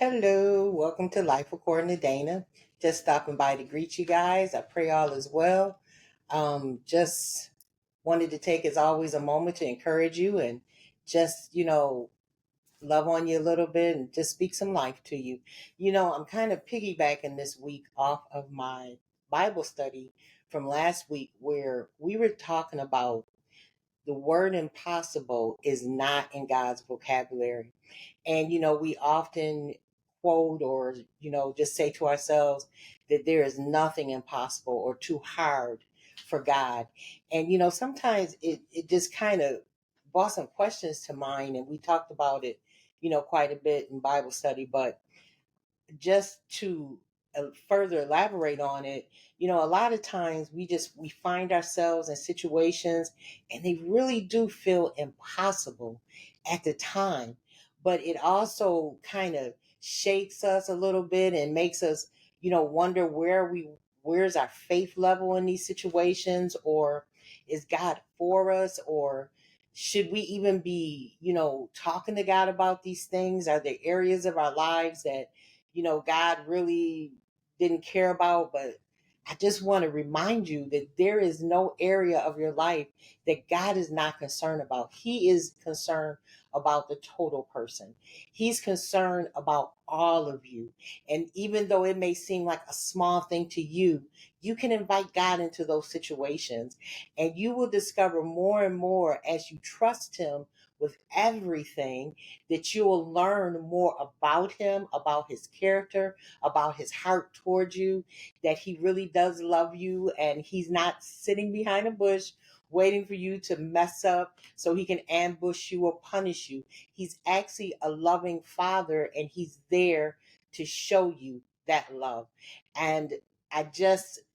Hello, welcome to Life According to Dana. Just stopping by to greet you guys. I pray all is well. Just wanted to take, as always, a moment to encourage you and just, love on you a little bit and just speak some life to you. I'm kind of piggybacking this week off of my Bible study from last week where we were talking about the word impossible is not in God's vocabulary. And, we often quote or, just say to ourselves that there is nothing impossible or too hard for God. And, sometimes it just kind of brought some questions to mind. And we talked about it, quite a bit in Bible study. But just to further elaborate on it, a lot of times we find ourselves in situations and they really do feel impossible at the time, but it also kind of shakes us a little bit and makes us, wonder where's our faith level in these situations, or is God for us, or should we even be, talking to God about these things? Are there areas of our lives that God really didn't care about? But I just want to remind you that there is no area of your life that God is not concerned about. He is concerned about the total person. He's concerned about all of you. And even though it may seem like a small thing to you, you can invite God into those situations and you will discover more and more as you trust Him with everything, that you will learn more about him, about his character, about his heart towards you, that he really does love you and he's not sitting behind a bush waiting for you to mess up so he can ambush you or punish you. He's actually a loving father and he's there to show you that love. And I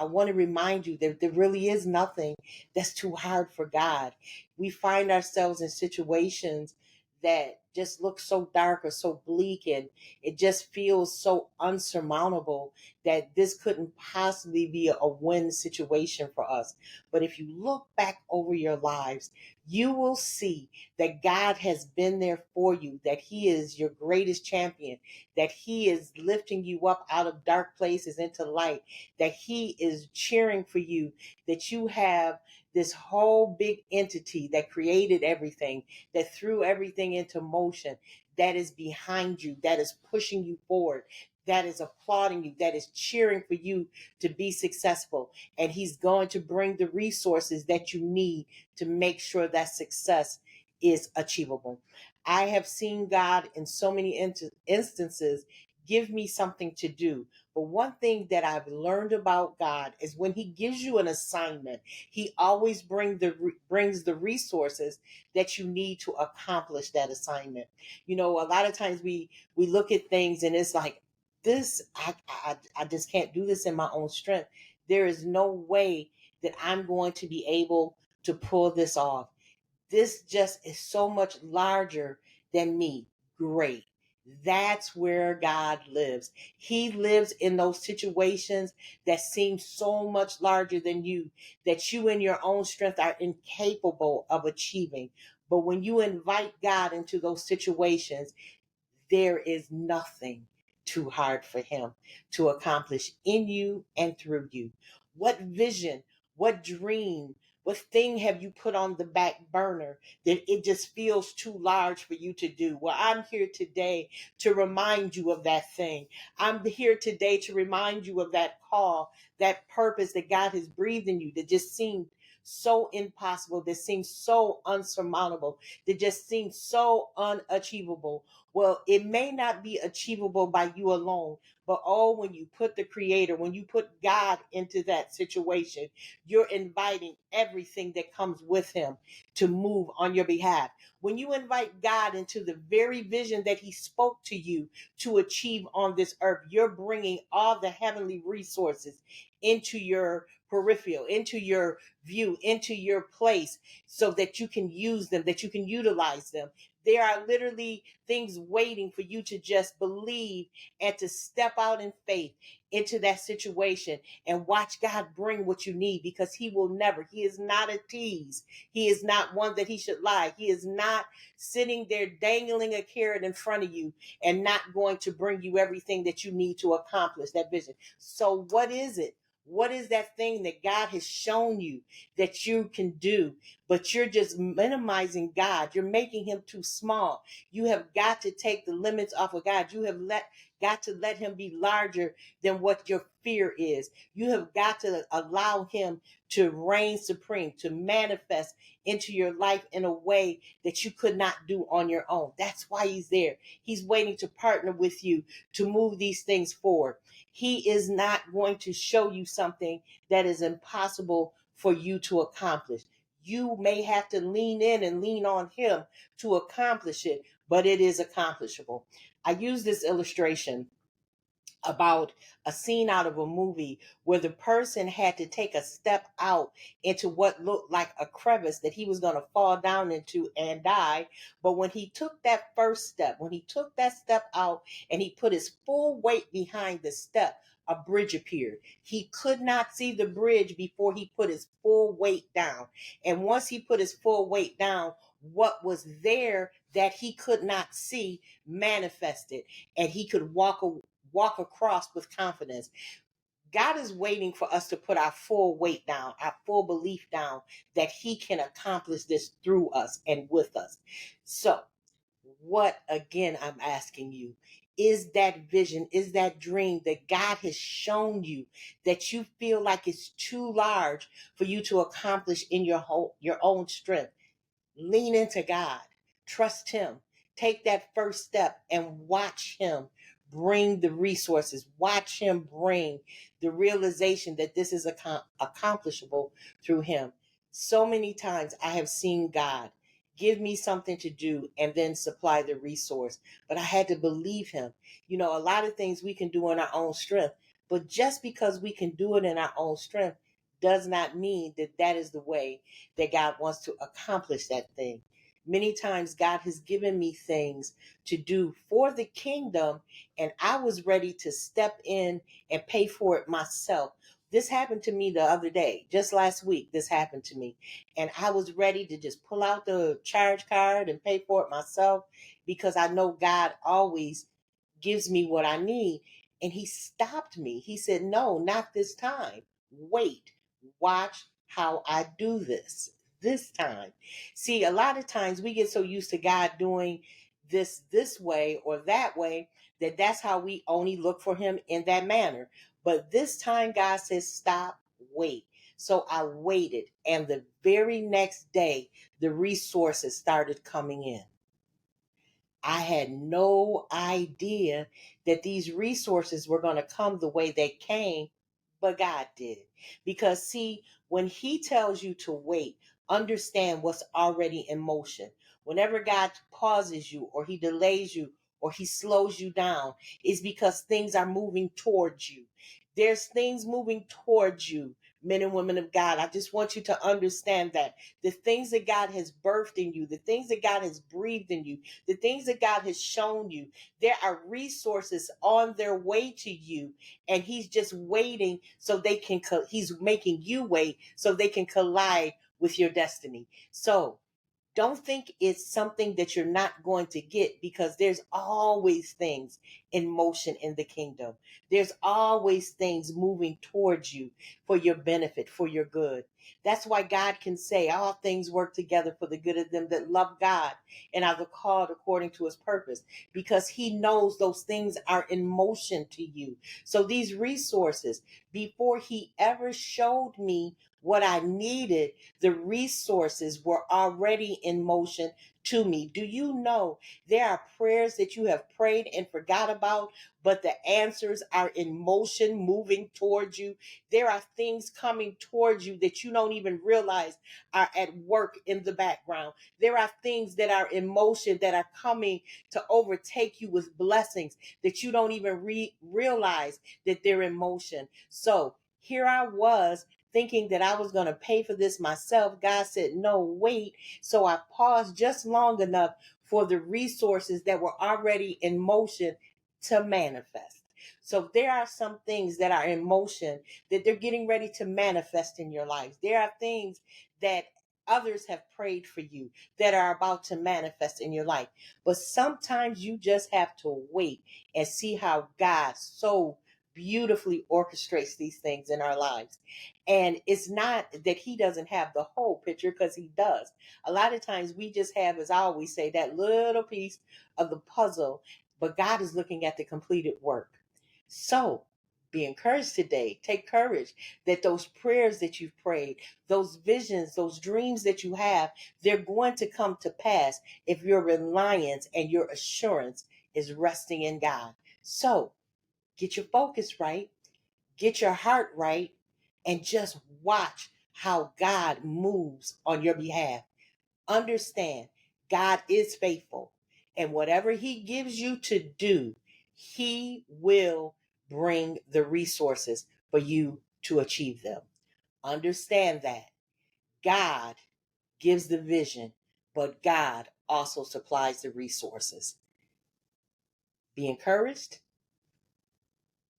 want to remind you that there really is nothing that's too hard for God. We find ourselves in situations that just look so dark or so bleak, and it just feels so unsurmountable that this couldn't possibly be a win situation for us. But if you look back over your lives, you will see that God has been there for you, that he is your greatest champion, that he is lifting you up out of dark places into light, that he is cheering for you, that you have this whole big entity that created everything, that threw everything into motion, that is behind you, that is pushing you forward, that is applauding you, that is cheering for you to be successful. And he's going to bring the resources that you need to make sure that success is achievable. I have seen God in so many instances give me something to do. But one thing that I've learned about God is when he gives you an assignment, he always brings the resources that you need to accomplish that assignment. A lot of times we look at things and it's like, I just can't do this in my own strength. There is no way that I'm going to be able to pull this off. This just is so much larger than me. Great. That's where God lives. He lives in those situations that seem so much larger than you, that you in your own strength are incapable of achieving. But when you invite God into those situations, there is nothing too hard for him to accomplish in you and through you. What vision, what dream, what thing have you put on the back burner that it just feels too large for you to do? Well, I'm here today to remind you of that thing. I'm here today to remind you of that call, that purpose that God has breathed in you that just seemed so impossible, that seems so unsurmountable, that just seems so unachievable. Well, it may not be achievable by you alone, but when you put the creator, when you put God into that situation, you're inviting everything that comes with him to move on your behalf. When you invite God into the very vision that he spoke to you to achieve on this earth, you're bringing all the heavenly resources into your peripheral, into your view, into your place, so that you can use them, that you can utilize them, There are literally things waiting for you to just believe and to step out in faith into that situation and watch God bring what you need, because he will never, he is not a tease. He is not one that he should lie. He is not sitting there dangling a carrot in front of you and not going to bring you everything that you need to accomplish that vision. So what is it? What is that thing that God has shown you that you can do, but you're just minimizing God? You're making him too small. You have got to take the limits off of God. You have got to let him be larger than what your fear is. You have got to allow him to reign supreme, to manifest into your life in a way that you could not do on your own. That's why he's there. He's waiting to partner with you to move these things forward. He is not going to show you something that is impossible for you to accomplish. You may have to lean in and lean on him to accomplish it, but it is accomplishable. I use this illustration about a scene out of a movie where the person had to take a step out into what looked like a crevice that he was going to fall down into and die. But when he took that first step, when he took that step out and he put his full weight behind the step, a bridge appeared. He could not see the bridge before he put his full weight down. And once he put his full weight down, what was there that he could not see manifested, and he could walk across with confidence. God is waiting for us to put our full weight down, our full belief down that he can accomplish this through us and with us. So, what again I'm asking you, is that vision, is that dream that God has shown you that you feel like it's too large for you to accomplish in your own strength? Lean into God, trust him, take that first step and watch him bring the resources, watch him bring the realization that this is accomplishable through him. So many times I have seen God give me something to do and then supply the resource, but I had to believe him. You know, a lot of things we can do in our own strength, but just because we can do it in our own strength does not mean that that is the way that God wants to accomplish that thing. Many times God has given me things to do for the kingdom, and I was ready to step in and pay for it myself. This happened to me the other day, just last week. This happened to me, and I was ready to just pull out the charge card and pay for it myself, because I know God always gives me what I need. And he stopped me. He said, "No, not this time. Wait, watch how I do this time." See, a lot of times we get so used to God doing this way or that way that that's how we only look for him in that manner. But this time God says, "Stop, wait." So I waited, and the very next day the resources started coming in. I had no idea that these resources were going to come the way they came, but God did. Because, see, when he tells you to wait, understand what's already in motion. Whenever God pauses you, or he delays you, or he slows you down, it's because things are moving towards you. There's things moving towards you, men and women of God. I just want you to understand that the things that God has birthed in you, the things that God has breathed in you, the things that God has shown you, there are resources on their way to you, and he's just waiting so they can he's making you wait so they can collide with your destiny. So don't think it's something that you're not going to get, because there's always things in motion in the kingdom. There's always things moving towards you for your benefit, for your good. That's why God can say all things work together for the good of them that love God and are the called according to his purpose, because he knows those things are in motion to you. So these resources, before he ever showed me what I needed, the resources were already in motion to me. Do you know there are prayers that you have prayed and forgot about, but the answers are in motion, moving towards you? There are things coming towards you that you don't even realize are at work in the background. There are things that are in motion that are coming to overtake you with blessings that you don't even realize that they're in motion. So here I was thinking that I was going to pay for this myself. God said, "No, wait." So I paused just long enough for the resources that were already in motion to manifest. So there are some things that are in motion that they're getting ready to manifest in your life. There are things that others have prayed for you that are about to manifest in your life. But sometimes you just have to wait and see how God so beautifully orchestrates these things in our lives. And it's not that he doesn't have the whole picture, because he does. A lot of times we just have, as I always say, that little piece of the puzzle, but God is looking at the completed work. So be encouraged today. Take courage that those prayers that you've prayed, those visions, those dreams that you have, they're going to come to pass if your reliance and your assurance is resting in God. So get your focus right, get your heart right, and just watch how God moves on your behalf. Understand, God is faithful, and whatever he gives you to do, he will bring the resources for you to achieve them. Understand that God gives the vision, but God also supplies the resources. Be encouraged.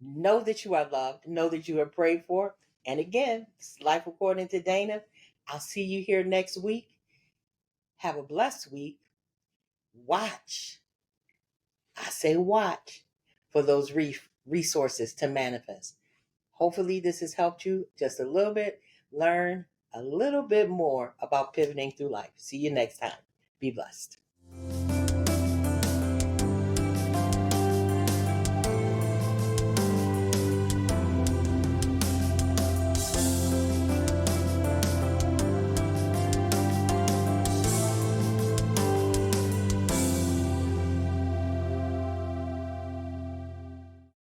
Know that you are loved. Know that you are prayed for. And again, it's Life According to Dana. I'll see you here next week. Have a blessed week. Watch. I say watch for those resources to manifest. Hopefully this has helped you just a little bit, learn a little bit more about pivoting through life. See you next time. Be blessed.